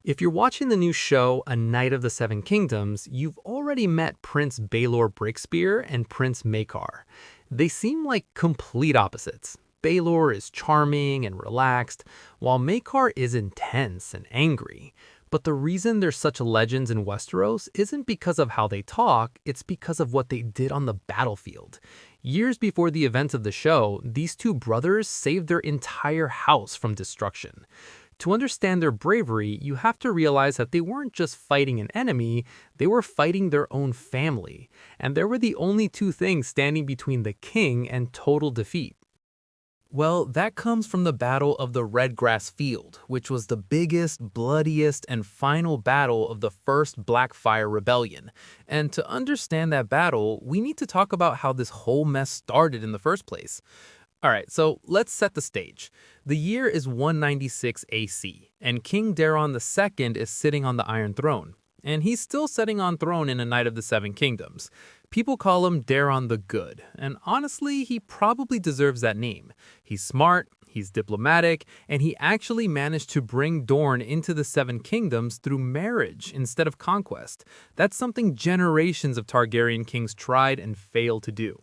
If you're watching the new show, A Knight of the Seven Kingdoms, you've already met Prince Baelor Breakspear and Prince Maekar. They seem like complete opposites. Baelor is charming and relaxed, while Maekar is intense and angry. But the reason they're such legends in Westeros isn't because of how they talk, it's because of what they did on the battlefield. Years before the events of the show, these two brothers saved their entire house from destruction. To understand their bravery, you have to realize that they weren't just fighting an enemy, they were fighting their own family. And they were the only two things standing between the king and total defeat. Well, that comes from the Battle of the Redgrass Field, which was the biggest, bloodiest, and final battle of the First Blackfire Rebellion. And to understand that battle, we need to talk about how this whole mess started in the first place. Alright, so let's set the stage. The year is 196 AC, and King Daeron II is sitting on the Iron Throne. And he's still sitting on throne in A Knight of the Seven Kingdoms. People call him Daeron the Good, and honestly, he probably deserves that name. He's smart, he's diplomatic, and he actually managed to bring Dorne into the Seven Kingdoms through marriage instead of conquest. That's something generations of Targaryen kings tried and failed to do.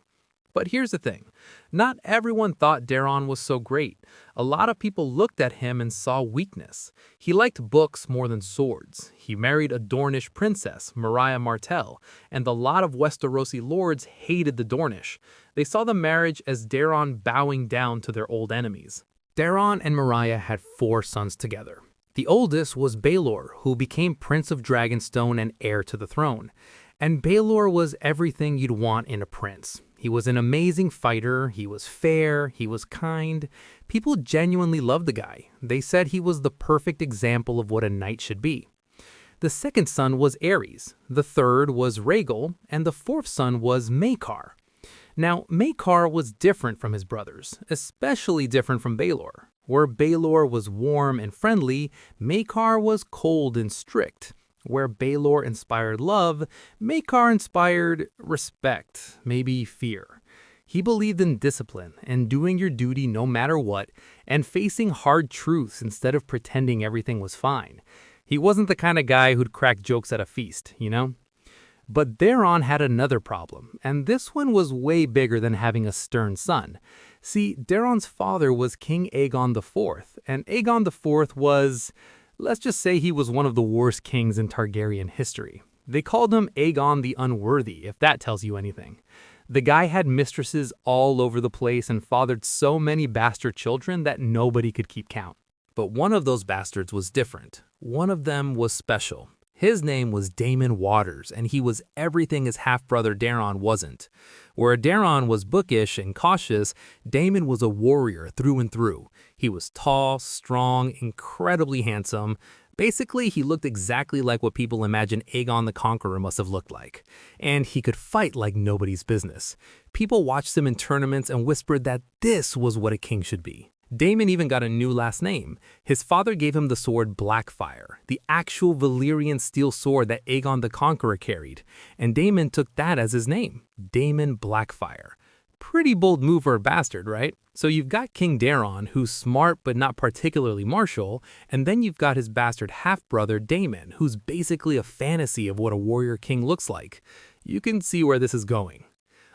But here's the thing, not everyone thought Daeron was so great. A lot of people looked at him and saw weakness. He liked books more than swords. He married a Dornish princess, Maria Martell, and a lot of Westerosi lords hated the Dornish. They saw the marriage as Daeron bowing down to their old enemies. Daeron and Maria had 4 sons together. The oldest was Baelor, who became Prince of Dragonstone and heir to the throne. And Baelor was everything you'd want in a prince. He was an amazing fighter, he was fair, he was kind. People genuinely loved the guy. They said he was the perfect example of what a knight should be. The second son was Aerys, the third was Rhaegal, and the fourth son was Maekar. Now, Maekar was different from his brothers, especially different from Baelor. Where Baelor was warm and friendly, Maekar was cold and strict. Where Baelor inspired love, Maekar inspired respect, maybe fear. He believed in discipline and doing your duty no matter what, and facing hard truths instead of pretending everything was fine. He wasn't the kind of guy who'd crack jokes at a feast, you know? But Daeron had another problem, and this one was way bigger than having a stern son. See, Daeron's father was King Aegon IV, and Aegon IV was... let's just say he was one of the worst kings in Targaryen history. They called him Aegon the Unworthy, if that tells you anything. The guy had mistresses all over the place and fathered so many bastard children that nobody could keep count. But one of those bastards was different. One of them was special. His name was Daemon Waters, and he was everything his half-brother Daeron wasn't. Where Daeron was bookish and cautious, Daemon was a warrior through and through. He was tall, strong, incredibly handsome. Basically, he looked exactly like what people imagine Aegon the Conqueror must have looked like. And he could fight like nobody's business. People watched him in tournaments and whispered that this was what a king should be. Daemon even got a new last name. His father gave him the sword Blackfire, the actual Valyrian steel sword that Aegon the Conqueror carried, and Daemon took that as his name, Daemon Blackfire. Pretty bold move for a bastard, right? So you've got King Daeron, who's smart but not particularly martial, and then you've got his bastard half-brother Daemon, who's basically a fantasy of what a warrior king looks like. You can see where this is going.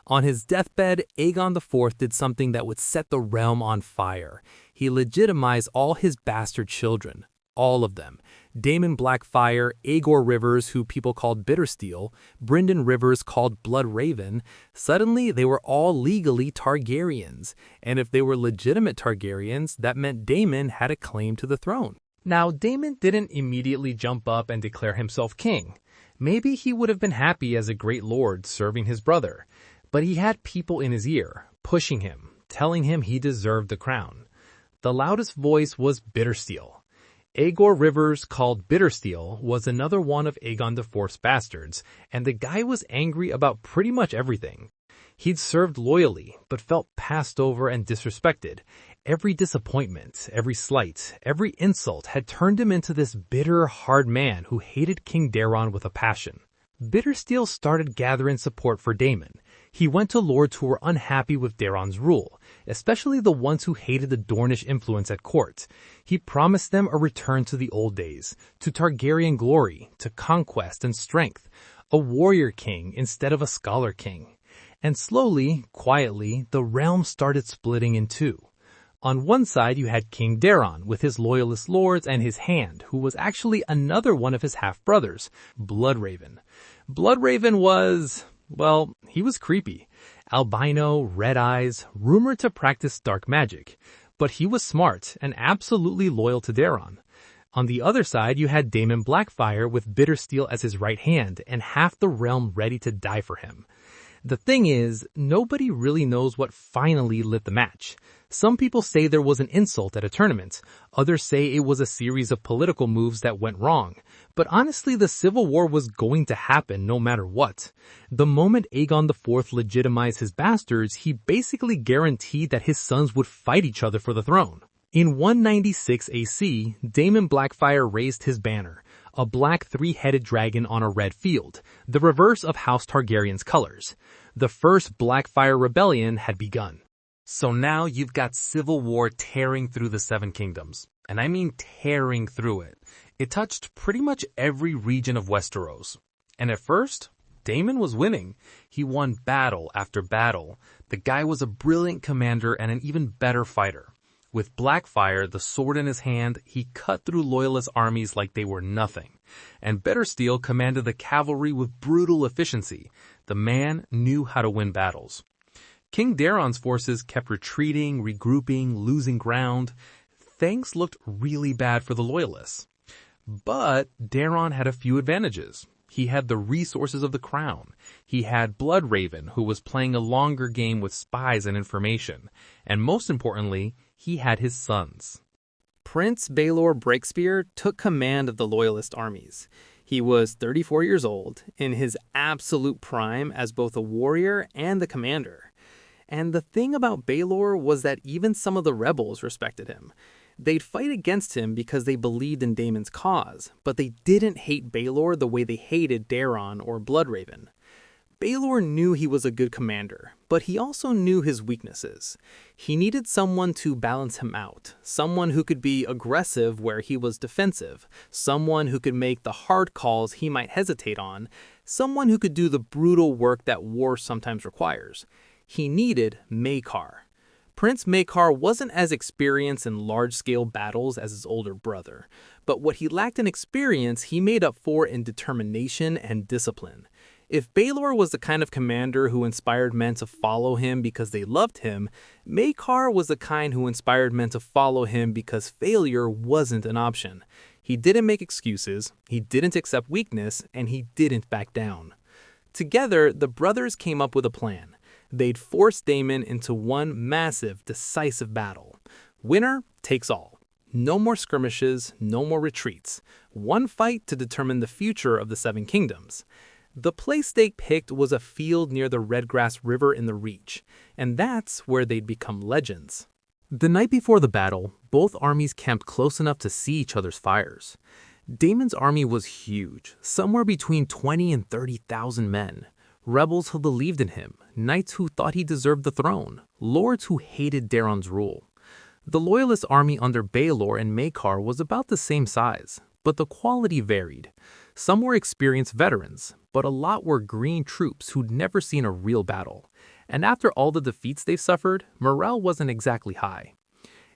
On his deathbed, Aegon IV did something that would set the realm on fire. He legitimized all his bastard children. All of them. Daemon Blackfire, Aegor Rivers, who people called Bittersteel, Brynden Rivers called Blood Raven. Suddenly, they were all legally Targaryens. And if they were legitimate Targaryens, that meant Daemon had a claim to the throne. Now, Daemon didn't immediately jump up and declare himself king. Maybe he would have been happy as a great lord serving his brother. But he had people in his ear, pushing him, telling him he deserved the crown. The loudest voice was Bittersteel. Aegor Rivers, called Bittersteel, was another one of Aegon IV's bastards, and the guy was angry about pretty much everything. He'd served loyally, but felt passed over and disrespected. Every disappointment, every slight, every insult had turned him into this bitter, hard man who hated King Daeron with a passion. Bittersteel started gathering support for Daemon. He went to lords who were unhappy with Daeron's rule, especially the ones who hated the Dornish influence at court. He promised them a return to the old days, to Targaryen glory, to conquest and strength, a warrior king instead of a scholar king. And slowly, quietly, the realm started splitting in two. On one side you had King Daeron with his loyalist lords and his hand, who was actually another one of his half-brothers, Bloodraven. Bloodraven was, well, he was creepy. Albino, red eyes, rumored to practice dark magic. But he was smart and absolutely loyal to Daeron. On the other side you had Daemon Blackfire with Bittersteel as his right hand and half the realm ready to die for him. The thing is, nobody really knows what finally lit the match. Some people say there was an insult at a tournament. Others say it was a series of political moves that went wrong. But honestly, the civil war was going to happen no matter what. The moment Aegon IV legitimized his bastards, he basically guaranteed that his sons would fight each other for the throne. In 196 AC, Daemon Blackfire raised his banner, a black three-headed dragon on a red field, the reverse of House Targaryen's colors. The first Blackfire rebellion had begun. So now you've got civil war tearing through the Seven Kingdoms. And I mean tearing through it. It touched pretty much every region of Westeros. And at first, Daemon was winning. He won battle after battle. The guy was a brilliant commander and an even better fighter. With Blackfire, the sword in his hand, he cut through loyalist armies like they were nothing. And Bittersteel commanded the cavalry with brutal efficiency. The man knew how to win battles. King Daeron's forces kept retreating, regrouping, losing ground. Things looked really bad for the loyalists. But Daeron had a few advantages. He had the resources of the crown. He had Bloodraven, who was playing a longer game with spies and information. And most importantly, he had his sons. Prince Baelor Breakspear took command of the loyalist armies. He was 34 years old, in his absolute prime as both a warrior and a commander. And the thing about Baelor was that even some of the rebels respected him. They'd fight against him because they believed in Daemon's cause, but they didn't hate Baelor the way they hated Daeron or Bloodraven. Baelor knew he was a good commander, but he also knew his weaknesses. He needed someone to balance him out, someone who could be aggressive where he was defensive, someone who could make the hard calls he might hesitate on, someone who could do the brutal work that war sometimes requires. He needed Maekar. Prince Maekar wasn't as experienced in large-scale battles as his older brother, but what he lacked in experience he made up for in determination and discipline. If Baelor was the kind of commander who inspired men to follow him because they loved him, Maekar was the kind who inspired men to follow him because failure wasn't an option. He didn't make excuses, he didn't accept weakness, and he didn't back down. Together, the brothers came up with a plan. They'd force Daemon into one massive, decisive battle. Winner takes all. No more skirmishes, no more retreats. One fight to determine the future of the Seven Kingdoms. The place they picked was a field near the Redgrass River in the Reach, and that's where they'd become legends. The night before the battle, both armies camped close enough to see each other's fires. Daemon's army was huge, somewhere between 20 and 30,000 men. Rebels who believed in him, knights who thought he deserved the throne, lords who hated Daeron's rule. The loyalist army under Baelor and Maekar was about the same size, but the quality varied. Some were experienced veterans, but a lot were green troops who'd never seen a real battle. And after all the defeats they suffered, morale wasn't exactly high.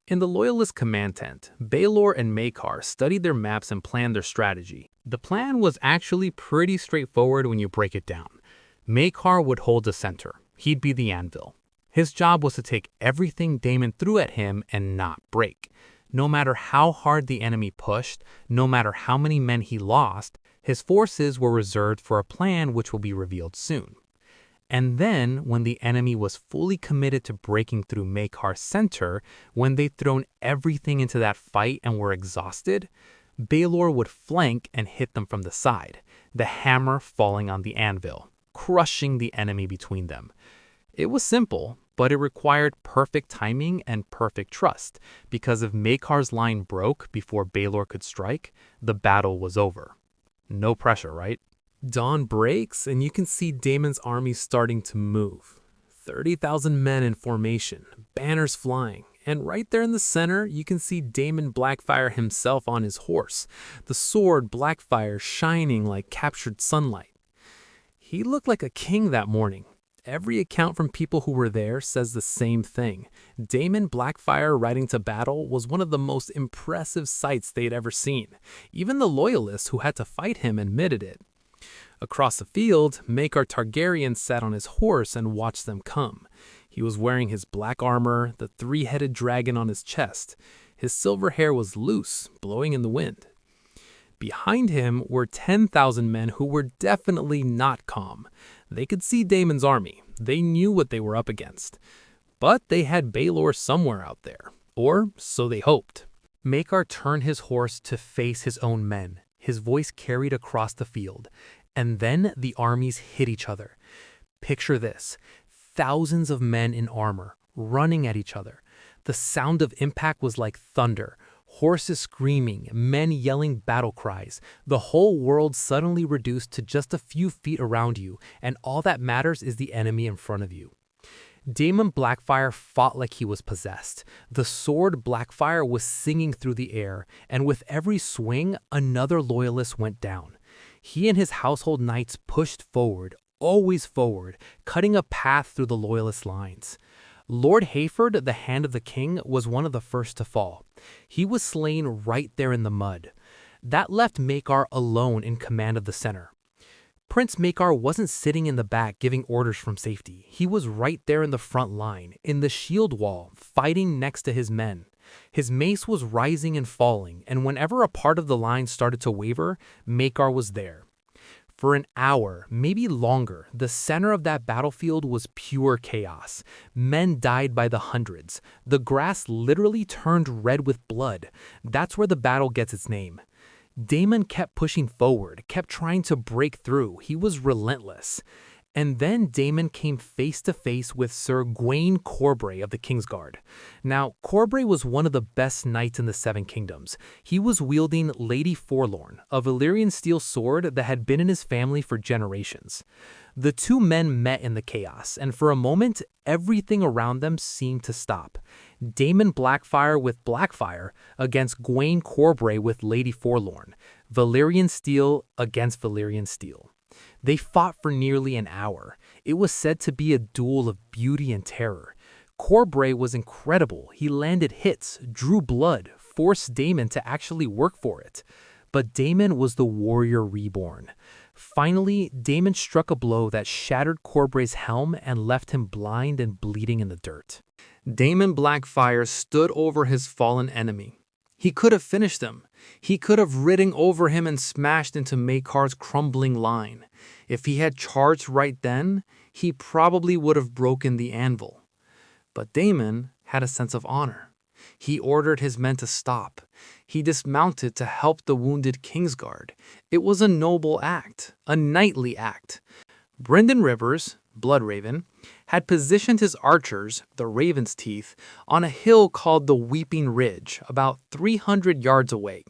In the loyalist command tent, Baelor and Maekar studied their maps and planned their strategy. The plan was actually pretty straightforward when you break it down. Maekar would hold the center. He'd be the anvil. His job was to take everything Daemon threw at him and not break. No matter how hard the enemy pushed, no matter how many men he lost, his forces were reserved for a plan which will be revealed soon. And then, when the enemy was fully committed to breaking through Maekar's center, when they'd thrown everything into that fight and were exhausted, Baelor would flank and hit them from the side, the hammer falling on the anvil, crushing the enemy between them. It was simple, but it required perfect timing and perfect trust, because if Maekar's line broke before Baelor could strike, the battle was over. No pressure, right? Dawn breaks, and you can see Daemon's army starting to move. 30,000 men in formation, banners flying, and right there in the center, you can see Daemon Blackfire himself on his horse, the sword Blackfire shining like captured sunlight. He looked like a king that morning. Every account from people who were there says the same thing. Daemon Blackfire riding to battle was one of the most impressive sights they'd ever seen. Even the loyalists who had to fight him admitted it. Across the field, Maekar Targaryen sat on his horse and watched them come. He was wearing his black armor, the three-headed dragon on his chest. His silver hair was loose, blowing in the wind. Behind him were 10,000 men who were definitely not calm. They could see Daemon's army. They knew what they were up against. But they had Baelor somewhere out there. Or so they hoped. Maekar turned his horse to face his own men. His voice carried across the field. And then the armies hit each other. Picture this. Thousands of men in armor, running at each other. The sound of impact was like thunder. Horses screaming, men yelling battle cries. The whole world suddenly reduced to just a few feet around you, and all that matters is the enemy in front of you. Daemon Blackfire fought like he was possessed. The sword Blackfire was singing through the air, and with every swing, another loyalist went down. He and his household knights pushed forward, always forward, cutting a path through the loyalist lines. Lord Hayford, the Hand of the King, was one of the first to fall. He was slain right there in the mud. That left Maekar alone in command of the center. Prince Maekar wasn't sitting in the back giving orders from safety. He was right there in the front line, in the shield wall, fighting next to his men. His mace was rising and falling, and whenever a part of the line started to waver, Maekar was there. For an hour, maybe longer, the center of that battlefield was pure chaos. Men died by the hundreds. The grass literally turned red with blood. That's where the battle gets its name. Daemon kept pushing forward, kept trying to break through. He was relentless. And then Daemon came face to face with Sir Gawain Corbray of the Kingsguard. Now, Corbray was one of the best knights in the Seven Kingdoms. He was wielding Lady Forlorn, a Valyrian steel sword that had been in his family for generations. The two men met in the chaos, and for a moment, everything around them seemed to stop. Daemon Blackfire with Blackfire against Gawain Corbray with Lady Forlorn. Valyrian steel against Valyrian steel. They fought for nearly an hour. It was said to be a duel of beauty and terror. Corbray was incredible. He landed hits, drew blood, forced Daemon to actually work for it. But Daemon was the warrior reborn. Finally, Daemon struck a blow that shattered Corbray's helm and left him blind and bleeding in the dirt. Daemon Blackfire stood over his fallen enemy. He could have finished him. He could have ridden over him and smashed into Maekar's crumbling line. If he had charged right then, he probably would have broken the anvil. But Daemon had a sense of honor. He ordered his men to stop. He dismounted to help the wounded Kingsguard. It was a noble act, a knightly act. Brynden Rivers, Bloodraven, had positioned his archers, the Raven's Teeth, on a hill called the Weeping Ridge, about 300 yards away.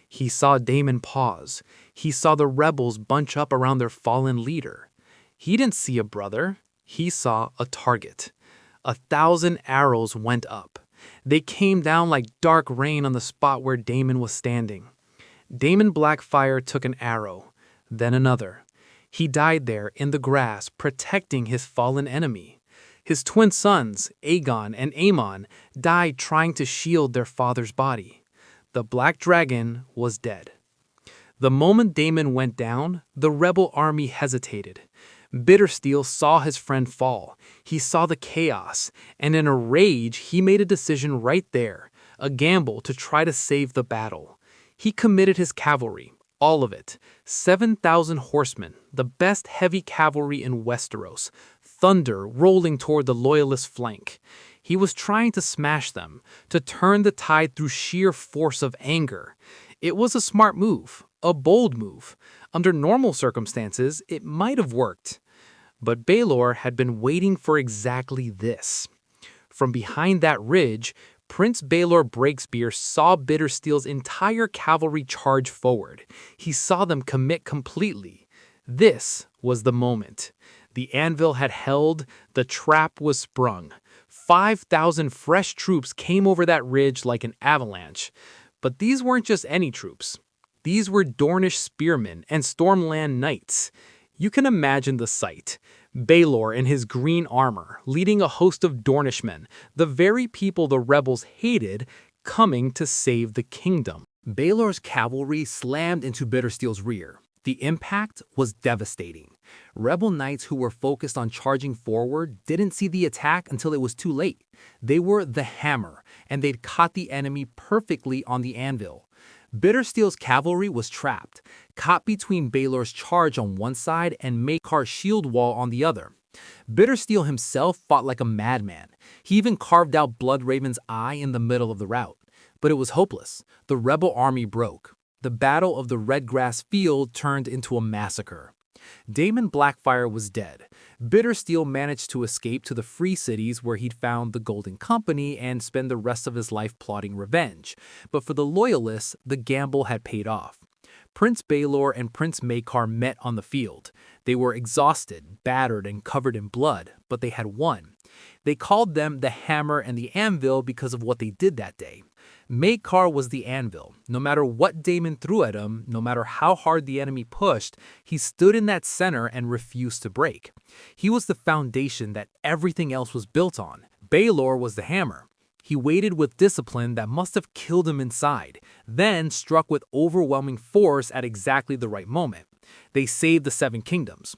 He saw Daemon pause. He saw the rebels bunch up around their fallen leader. He didn't see a brother. He saw a target. 1,000 arrows went up. They came down like dark rain on the spot where Daemon was standing. Daemon Blackfire took an arrow, then another. He died there in the grass, protecting his fallen enemy. His twin sons, Aegon and Aemon, died trying to shield their father's body. The Black Dragon was dead. The moment Daemon went down, the rebel army hesitated. Bittersteel saw his friend fall. He saw the chaos, and in a rage, he made a decision right there, a gamble to try to save the battle. He committed his cavalry. All of it. 7,000 horsemen, the best heavy cavalry in Westeros, thunder rolling toward the loyalist flank. He was trying to smash them, to turn the tide through sheer force of anger. It was a smart move, a bold move. Under normal circumstances, it might have worked. But Baelor had been waiting for exactly this. From behind that ridge, Prince Baelor Breakspear saw Bittersteel's entire cavalry charge forward. He saw them commit completely. This was the moment. The anvil had held, the trap was sprung. 5,000 fresh troops came over that ridge like an avalanche. But these weren't just any troops. These were Dornish spearmen and Stormland knights. You can imagine the sight. Baelor in his green armor, leading a host of Dornishmen, the very people the rebels hated, coming to save the kingdom. Baelor's cavalry slammed into Bittersteel's rear. The impact was devastating. Rebel knights who were focused on charging forward didn't see the attack until it was too late. They were the hammer, and they'd caught the enemy perfectly on the anvil. Bittersteel's cavalry was trapped, caught between Baelor's charge on one side and Maekar's shield wall on the other. Bittersteel himself fought like a madman. He even carved out Bloodraven's eye in the middle of the rout. But it was hopeless. The rebel army broke. The Battle of the Redgrass Field turned into a massacre. Daemon Blackfire was dead. Bittersteel managed to escape to the Free Cities where he'd found the Golden Company and spend the rest of his life plotting revenge. But for the Loyalists, the gamble had paid off. Prince Baelor and Prince Maekar met on the field. They were exhausted, battered, and covered in blood, but they had won. They called them the Hammer and the Anvil because of what they did that day. Maekar was the anvil. No matter what Daemon threw at him, no matter how hard the enemy pushed, he stood in that center and refused to break. He was the foundation that everything else was built on. Baelor was the hammer. He waited with discipline that must have killed him inside, then struck with overwhelming force at exactly the right moment. They saved the Seven Kingdoms.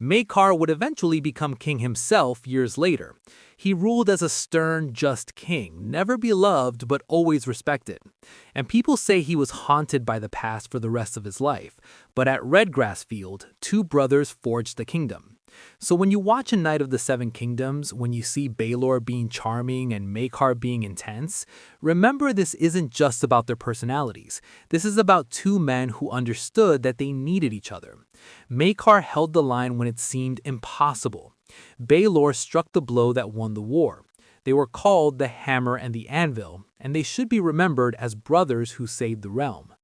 Maekar would eventually become king himself years later. He ruled as a stern, just king, never beloved but always respected. And people say he was haunted by the past for the rest of his life. But at Redgrass Field, two brothers forged the kingdom. So when you watch A Knight of the Seven Kingdoms, when you see Baelor being charming and Maekar being intense, remember this isn't just about their personalities. This is about two men who understood that they needed each other. Maekar held the line when it seemed impossible. Baelor struck the blow that won the war. They were called the Hammer and the Anvil, and they should be remembered as brothers who saved the realm.